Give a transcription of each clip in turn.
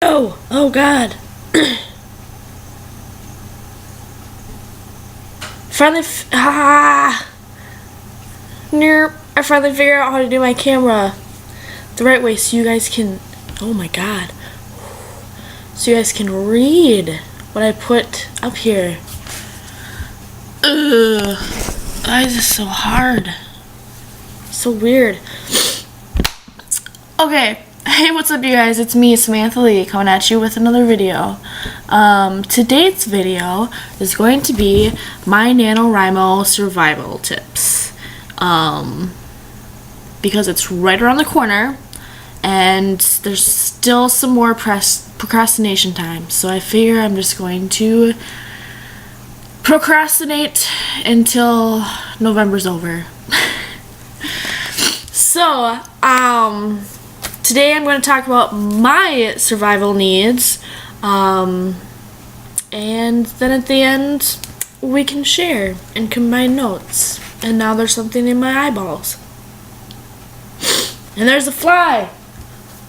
Oh God. I finally figured out how to do my camera the right way so you guys can, oh my God, so you guys can read what I put up here. Ugh, why is this so hard? So weird. Okay, hey, what's up you guys? It's me, Samantha Lee, coming at you with another video. Today's video is going to be my NaNoWriMo survival tips. Because it's right around the corner and there's still some more procrastination time. So I figure I'm just going to procrastinate until November's over. So, today I'm going to talk about my survival needs, and then at the end we can share and combine notes. And now there's something in my eyeballs. And there's a fly!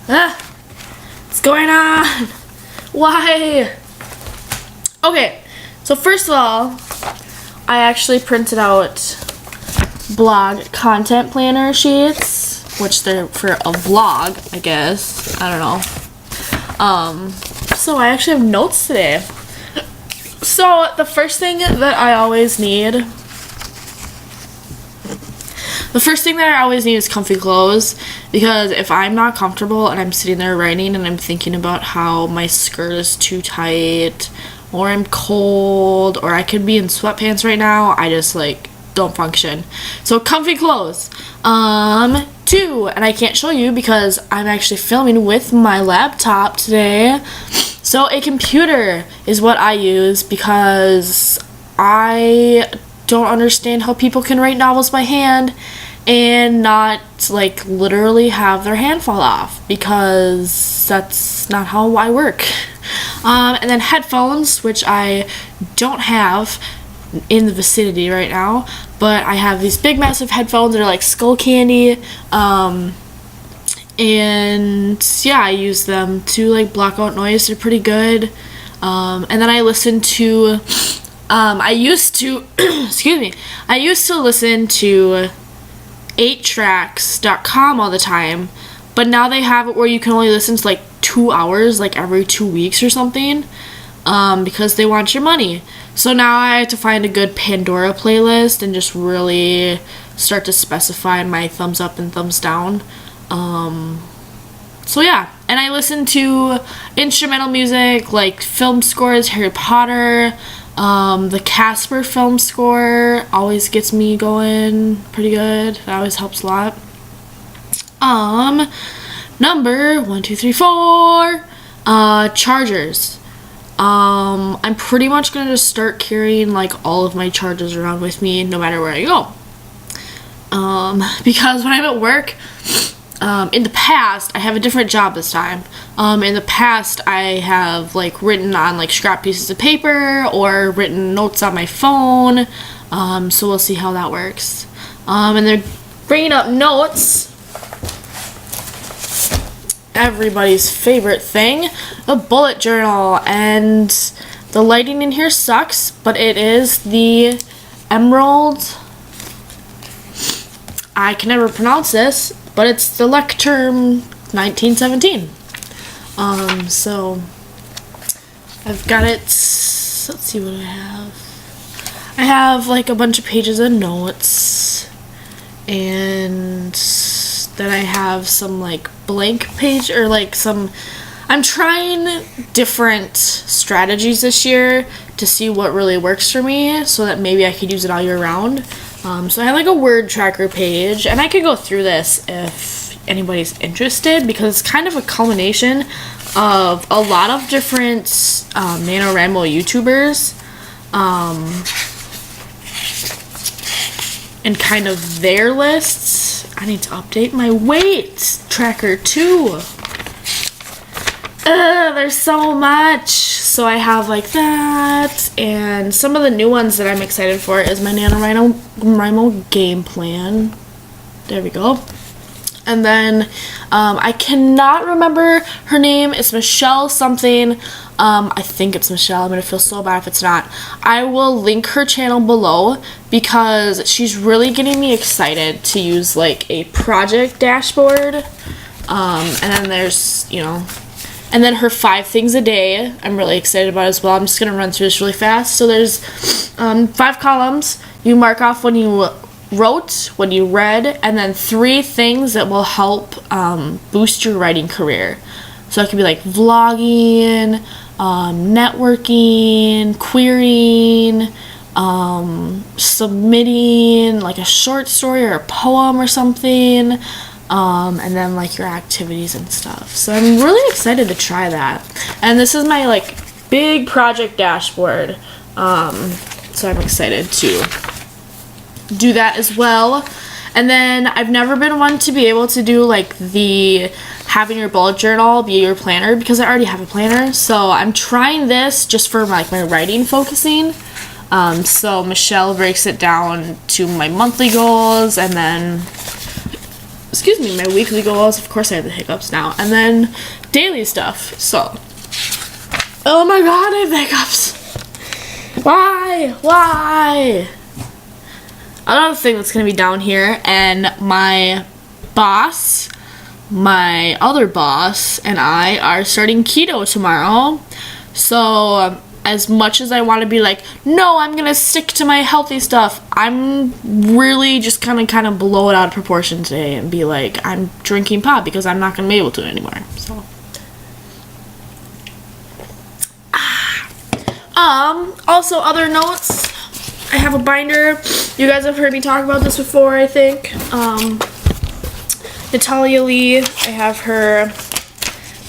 Ah! What's going on? Why? Okay, so first of all, I actually printed out blog content planner sheets, which they're for a vlog, I guess. I don't know. So I actually have notes today. So the first thing that I always need is comfy clothes, because if I'm not comfortable and I'm sitting there writing and I'm thinking about how my skirt is too tight, or I'm cold, or I could be in sweatpants right now, I just don't function. So comfy clothes. Two, and I can't show you because I'm actually filming with my laptop today. So a computer is what I use because I don't understand how people can write novels by hand and not literally have their hand fall off, because that's not how I work. And then headphones, which I don't have in the vicinity right now, but I have these big massive headphones that are like skull candy, and yeah, I use them to block out noise. They're pretty good. And then I listen to I used to listen to 8tracks.com all the time, but now they have it where you can only listen to 2 hours every 2 weeks or something, because they want your money. So now I have to find a good Pandora playlist and just really start to specify my thumbs up and thumbs down. So yeah, and I listen to instrumental music like film scores, Harry Potter, the Casper film score always gets me going pretty good. That always helps a lot. Number 1, 2, 3, 4, chargers. I'm pretty much gonna just start carrying all of my chargers around with me no matter where I go. Because when I'm at work, in the past, I have a different job this time. In the past, I have written on scrap pieces of paper or written notes on my phone. So we'll see how that works. And they're bringing up notes. Everybody's favorite thing, a bullet journal, and the lighting in here sucks, but it is the Emerald, I can never pronounce this, but it's the Lecterm 1917. So I've got it, let's see what I have. I have a bunch of pages of notes, and then I have some blank page, or I'm trying different strategies this year to see what really works for me so that maybe I could use it all year round. So I have a word tracker page, and I could go through this if anybody's interested, because it's kind of a culmination of a lot of different NaNoWriMo YouTubers, and kind of their lists. I need to update my weight tracker too. There's so much. So I have that, and some of the new ones that I'm excited for is my NaNoWriMo game plan. There we go. And then I cannot remember her name. It's Michelle something. I think it's Michelle. I'm going to feel so bad if it's not. I will link her channel below because she's really getting me excited to use like a project dashboard. And then there's, you know, and then her 5 things a day I'm really excited about as well. I'm just going to run through this really fast. So there's 5 columns. You mark off when you wrote, when you read, and then 3 things that will help boost your writing career. So it could be like vlogging, networking, querying, submitting like a short story or a poem or something, and then like your activities and stuff. So I'm really excited to try that. And this is my like big project dashboard, so I'm excited to do that as well. And then I've never been one to be able to do like the having your bullet journal be your planner because I already have a planner. So I'm trying this just for like my writing focusing. So Michelle breaks it down to my monthly goals and then, excuse me, my weekly goals. Of course I have the hiccups now. And then daily stuff. So, oh my god, I have hiccups. Why? Another thing that's going to be down here, and my boss, my other boss, and I are starting keto tomorrow. So as much as I want to be like, no, I'm going to stick to my healthy stuff, I'm really just kind of blow it out of proportion today and be like, I'm drinking pot because I'm not going to be able to anymore. So also other notes, I have a binder. You guys have heard me talk about this before, I think. Natalia Lee, I have her,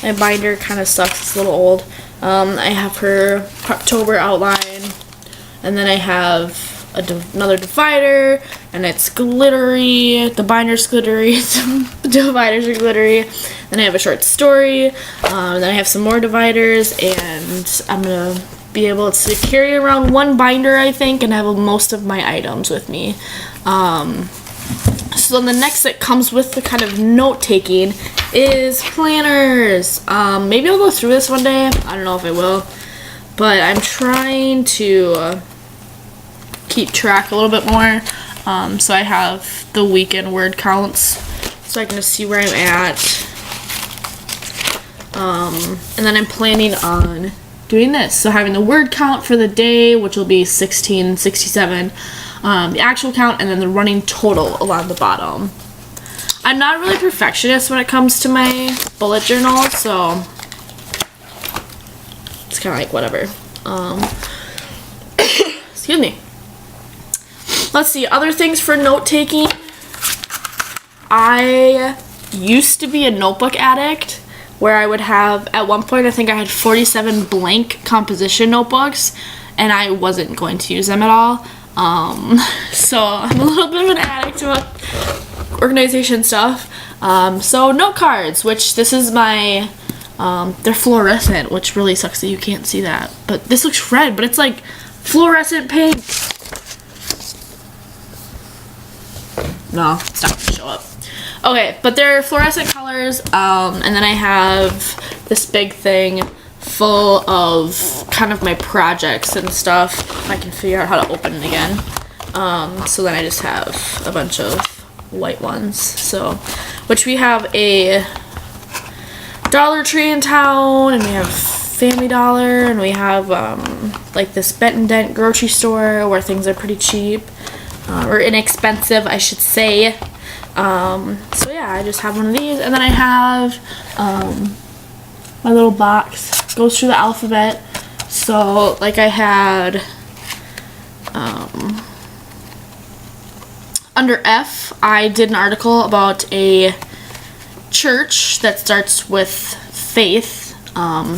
my binder kind of sucks, it's a little old. I have her October outline, and then I have another divider, and it's glittery, the binder's glittery, the dividers are glittery, then I have a short story, then I have some more dividers, and I'm going to be able to carry around one binder, I think, and have most of my items with me. So then the next that comes with the kind of note-taking is planners. Maybe I'll go through this one day. I don't know if I will. But I'm trying to keep track a little bit more. So I have the weekend word counts, so I can just see where I'm at. And then I'm planning on doing this. So having the word count for the day, which will be 1667, the actual count, and then the running total along the bottom. I'm not really perfectionist when it comes to my bullet journal, so it's kind of like whatever. Excuse me. Let's see, other things for note taking. I used to be a notebook addict, where I would have, at one point I think I had 47 blank composition notebooks, and I wasn't going to use them at all. So I'm a little bit of an addict about organization stuff. So note cards, which this is my, they're fluorescent, which really sucks that you can't see that. But this looks red, but it's like fluorescent pink. No, it's not gonna show up. Okay, but they're fluorescent colors, and then I have this big thing full of kind of my projects and stuff. If I can figure out how to open it again. So then I just have a bunch of white ones. So, which we have a Dollar Tree in town, and we have Family Dollar, and we have like this Benton Dent grocery store where things are pretty cheap, or inexpensive, I should say. So yeah, I just have one of these, and then I have my little box goes through the alphabet. So like I had under F, I did an article about a church that starts with faith.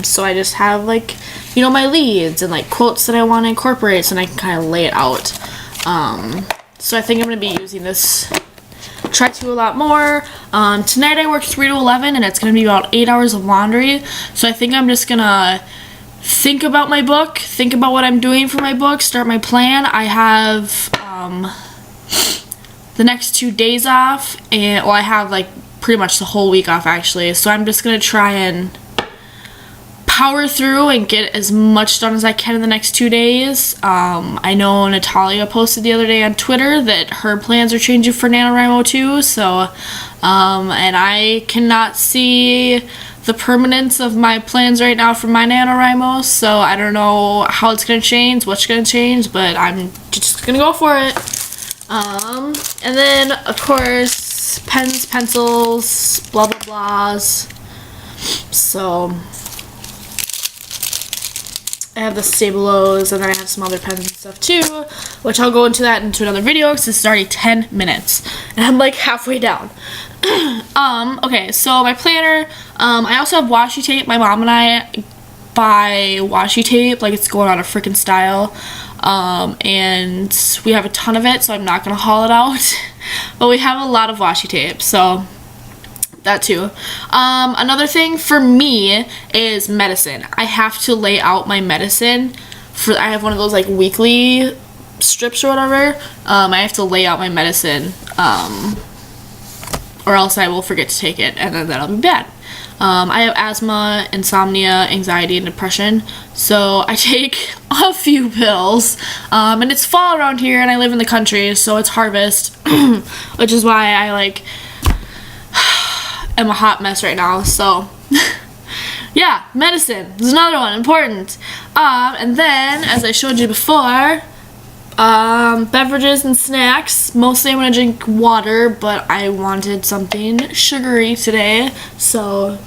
So I just have like, you know, my leads and like quotes that I want to incorporate, so I can kind of lay it out. So I think I'm going to be using this try to a lot more. Tonight I worked 3 to 11, and it's going to be about 8 hours of laundry. So I think I'm just going to think about my book, think about what I'm doing for my book, start my plan. I have the next 2 days off, and well, I have like pretty much the whole week off actually, so I'm just gonna try and power through and get as much done as I can in the next 2 days. I know Natalia posted the other day on Twitter that her plans are changing for NaNoWriMo too, so and I cannot see the permanence of my plans right now for my NaNoWriMo, so I don't know how it's gonna change, what's gonna change, but I'm just gonna go for it. And then of course pens, pencils, blah blah blahs. So I have the Stabilos, and then I have some other pens and stuff too, which I'll go into that into another video because it's already 10 minutes and I'm like halfway down. Okay, so my planner, I also have washi tape. My mom and I buy washi tape like it's going out of freaking style, and we have a ton of it, so I'm not gonna haul it out. But we have a lot of washi tape, so that too. Another thing for me is medicine. I have to lay out my medicine I have one of those like weekly strips or whatever. I have to lay out my medicine, or else I will forget to take it, and then that'll be bad. I have asthma, insomnia, anxiety, and depression, so I take a few pills, and it's fall around here, and I live in the country, so it's harvest, which is why I like am a hot mess right now, so yeah, medicine is another one, important. And then, as I showed you before, beverages and snacks. Mostly I'm gonna drink water, but I wanted something sugary today, so,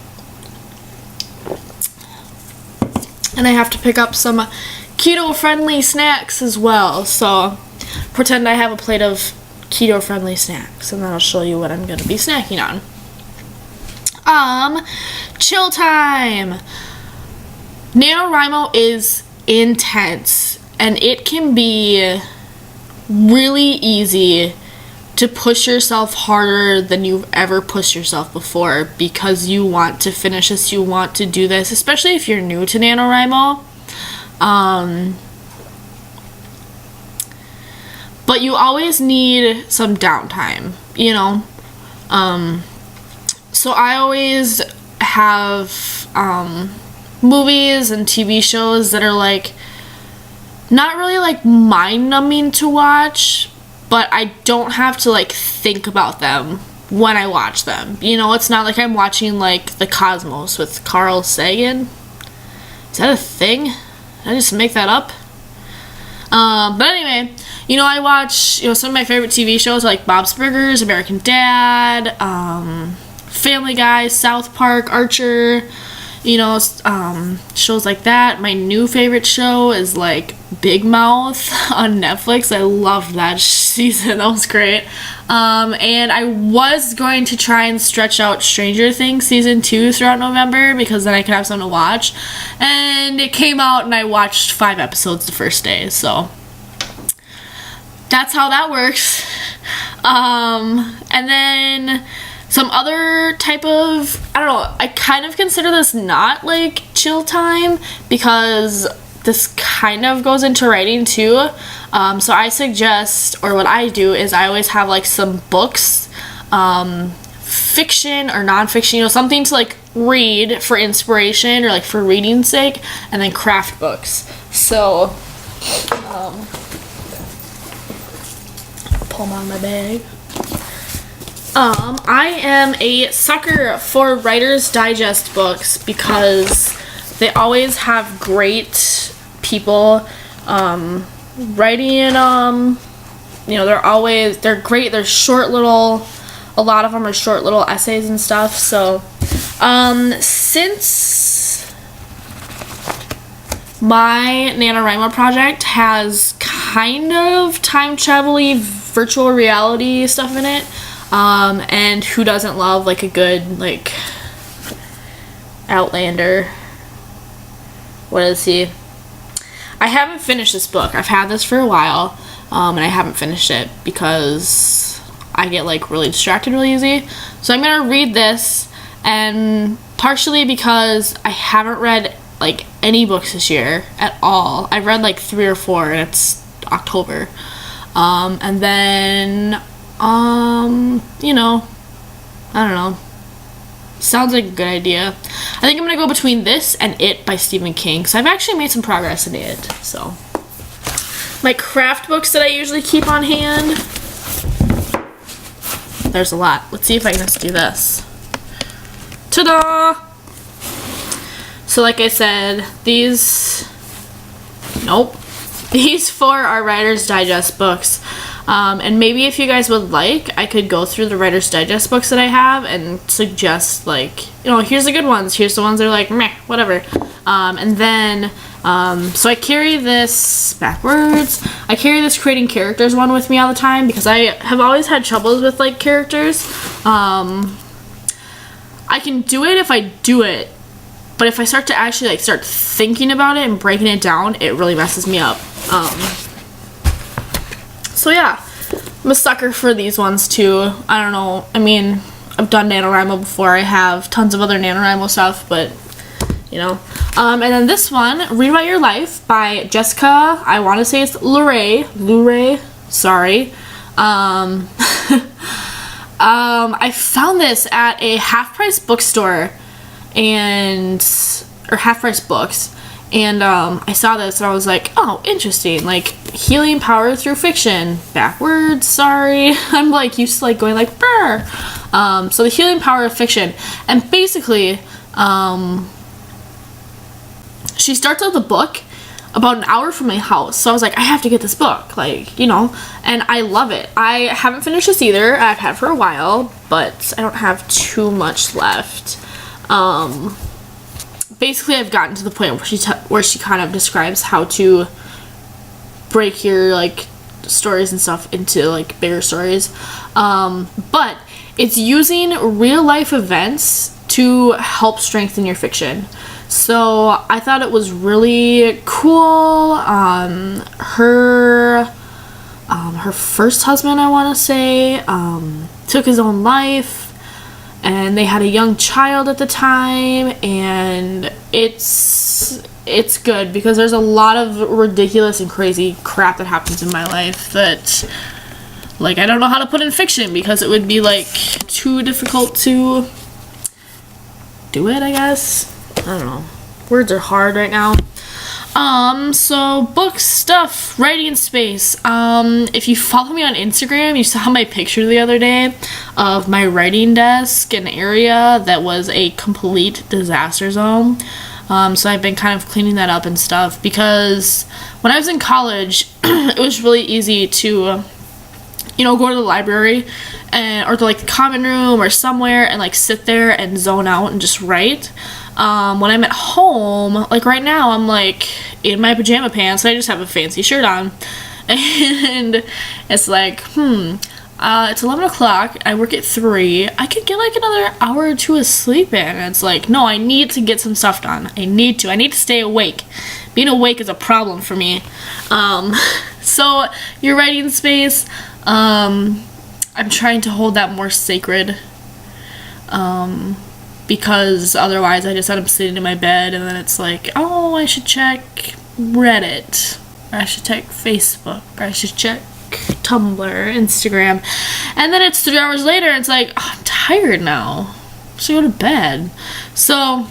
and I have to pick up some keto-friendly snacks as well, so pretend I have a plate of keto-friendly snacks, and then I'll show you what I'm gonna be snacking on. Chill time. NaNoWriMo is intense, and it can be really easy to push yourself harder than you've ever pushed yourself before because you want to finish this, you want to do this, especially if you're new to NaNoWriMo. But you always need some downtime, you know? So I always have movies and TV shows that are like not really like mind-numbing to watch, but I don't have to like think about them when I watch them. You know, it's not like I'm watching like The Cosmos with Carl Sagan. Is that a thing? Did I just make that up? But anyway, you know, I watch, you know, some of my favorite TV shows like Bob's Burgers, American Dad, Family Guy, South Park, Archer, you know, shows like that. My new favorite show is like Big Mouth on Netflix. I loved that season. That was great. And I was going to try and stretch out Stranger Things season 2 throughout November because then I could have something to watch. And it came out and I watched 5 episodes the first day. So that's how that works. And then some other type of, I don't know, I kind of consider this not like chill time because this kind of goes into writing too. So I suggest, or what I do is I always have like some books, fiction or nonfiction, you know, something to like read for inspiration or like for reading's sake, and then craft books. So, pull them out of my bag. I am a sucker for Writer's Digest books because they always have great people writing in them. You know, they're great. They're short little, a lot of them are short little essays and stuff. So since my NaNoWriMo project has kind of time travel-y virtual reality stuff in it, and who doesn't love like a good like Outlander? What is he? I haven't finished this book. I've had this for a while, and I haven't finished it because I get like really distracted really easy. So I'm gonna read this, and partially because I haven't read like any books this year at all. I've read like 3 or 4 and it's October. And then You know, I don't know. Sounds like a good idea. I think I'm gonna go between this and It by Stephen King, because I've actually made some progress in It. So, my craft books that I usually keep on hand. There's a lot. Let's see if I can just do this. Ta-da! So like I said, these 4 are Writer's Digest books. And maybe if you guys would like, I could go through the Writer's Digest books that I have and suggest, like, you know, here's the good ones, here's the ones that are like, meh, whatever. And then, so I carry this backwards. I carry this Creating Characters one with me all the time because I have always had troubles with, like, characters. I can do it if I do it, but if I start to actually, like, start thinking about it and breaking it down, it really messes me up. So yeah, I'm a sucker for these ones too. I don't know, I mean, I've done NaNoWriMo before. I have tons of other NaNoWriMo stuff, but, you know. And then this one, Rewrite Your Life by Jessica, I want to say it's Luray, sorry. I found this at a half-price bookstore, or half-price books, and I saw this and I was like, oh, interesting, like, healing power through fiction, backwards, sorry, I'm like used to like going like brr. So the healing power of fiction, and basically she starts out the book about an hour from my house, so I was like, I have to get this book, like, you know, and I love it. I haven't finished this either. I've had it for a while, but I don't have too much left. Basically, I've gotten to the point where she kind of describes how to break your, like, stories and stuff into, like, bigger stories. But it's using real life events to help strengthen your fiction. So I thought it was really cool. Her first husband, I want to say, took his own life. And they had a young child at the time, and it's good because there's a lot of ridiculous and crazy crap that happens in my life that, like, I don't know how to put in fiction because it would be, like, too difficult to do it, I guess. I don't know. Words are hard right now. So book stuff, writing space. If you follow me on Instagram, you saw my picture the other day of my writing desk, an area that was a complete disaster zone. So I've been kind of cleaning that up and stuff because when I was in college, it was really easy to, you know, go to the library or to, like, the common room or somewhere and, like, sit there and zone out and just write. When I'm at home, like right now, I'm like in my pajama pants, I just have a fancy shirt on, and it's like, it's 11 o'clock, I work at 3, I could get like another hour or 2 of sleep in, and it's like, no, I need to get some stuff done, I need to stay awake. Being awake is a problem for me. So your writing space, I'm trying to hold that more sacred, because otherwise I just end up sitting in my bed and then it's like, oh, I should check Reddit, or I should check Facebook, or I should check Tumblr, Instagram, and then it's 3 hours later and it's like, oh, I'm tired now, so go to bed. So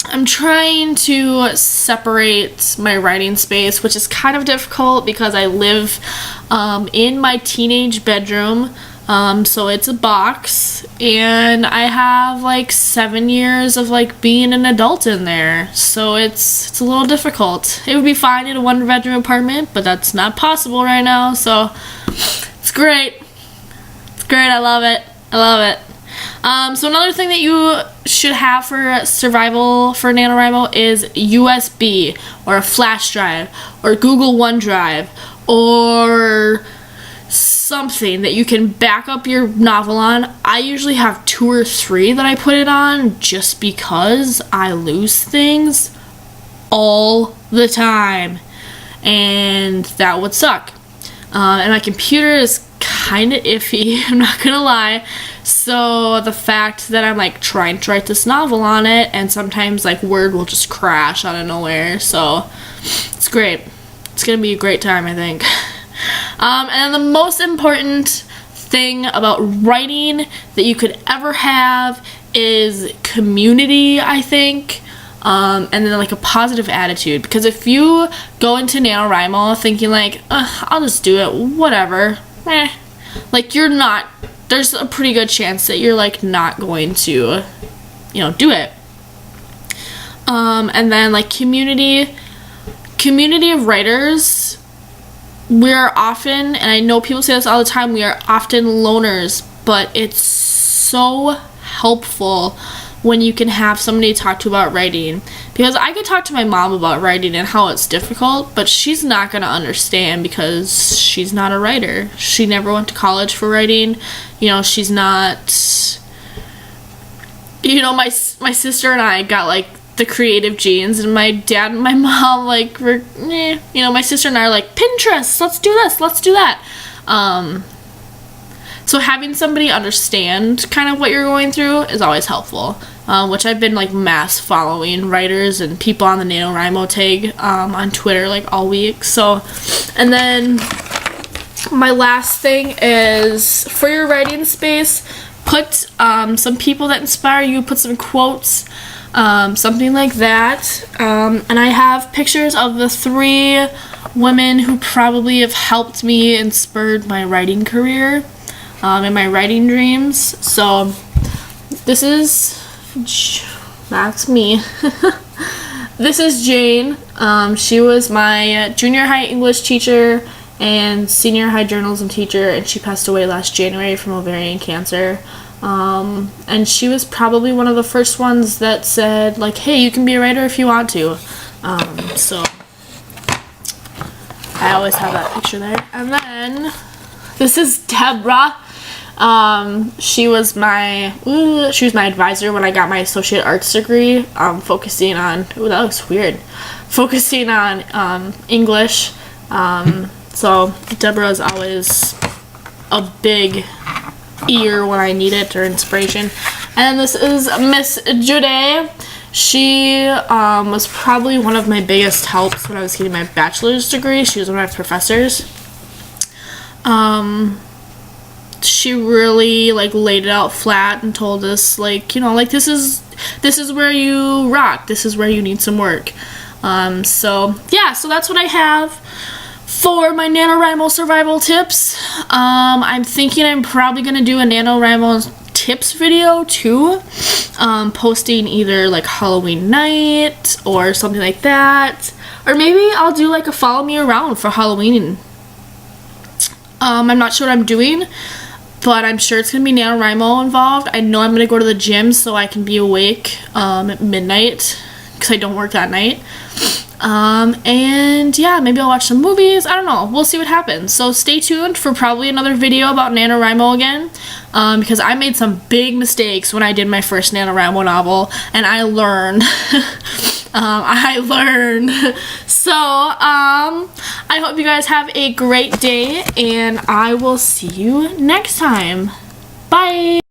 I'm trying to separate my writing space, which is kind of difficult because I live in my teenage bedroom. So it's a box, and I have like 7 years of like being an adult in there, so it's a little difficult. It would be fine in a 1-bedroom apartment, but that's not possible right now, so it's great. It's great, I love it. So another thing that you should have for survival for NaNoWriMo is USB, or a flash drive, or Google OneDrive, or something that you can back up your novel on. I usually have 2 or 3 that I put it on just because I lose things all the time, and that would suck. And my computer is kind of iffy, I'm not gonna lie, so the fact that I'm like trying to write this novel on it and sometimes like Word will just crash out of nowhere, so it's great. It's gonna be a great time, I think. And the most important thing about writing that you could ever have is community, I think. And then like a positive attitude, because if you go into NaNoWriMo thinking like, I'll just do it, whatever, like you're not, there's a pretty good chance that you're like not going to, you know, do it. And then like community of writers, we're often, and I know people say this all the time, we are often loners, but it's so helpful when you can have somebody to talk to about writing, because I could talk to my mom about writing and how it's difficult, but she's not going to understand because she's not a writer. She never went to college for writing. You know, she's not, you know, my sister and I got like the creative genes, and my dad and my mom like were, you know, my sister and I are like, Pinterest, let's do this, let's do that. So having somebody understand kind of what you're going through is always helpful, which I've been like mass following writers and people on the NaNoWriMo tag on Twitter like all week. So, and then my last thing is for your writing space, put some people that inspire you, put some quotes, something like that. And I have pictures of the 3 women who probably have helped me and spurred my writing career. In my writing dreams. So this is, that's me. This is Jane. She was my junior high English teacher and senior high journalism teacher, and she passed away last January from ovarian cancer. And she was probably one of the first ones that said like, hey, you can be a writer if you want to. So I always have that picture there. And then this is Deborah. She was my advisor when I got my associate arts degree, focusing on, ooh, that looks weird, focusing on English. So Deborah is always a big ear when I need it or inspiration. And this is Miss Jude. She was probably one of my biggest helps when I was getting my bachelor's degree. She was one of my professors. She really like laid it out flat and told us like, you know, like this is where you rock, this is where you need some work. So yeah, so that's what I have for my NaNoWriMo survival tips. I'm thinking I'm probably gonna do a NaNoWriMo tips video too, posting either like Halloween night or something like that, or maybe I'll do like a follow me around for Halloween. I'm not sure what I'm doing, but I'm sure it's going to be NaNoWriMo involved. I know I'm going to go to the gym so I can be awake at midnight because I don't work that night. And yeah, maybe I'll watch some movies. I don't know. We'll see what happens. So stay tuned for probably another video about NaNoWriMo again, because I made some big mistakes when I did my first NaNoWriMo novel, and I learned. So, I hope you guys have a great day, and I will see you next time. Bye!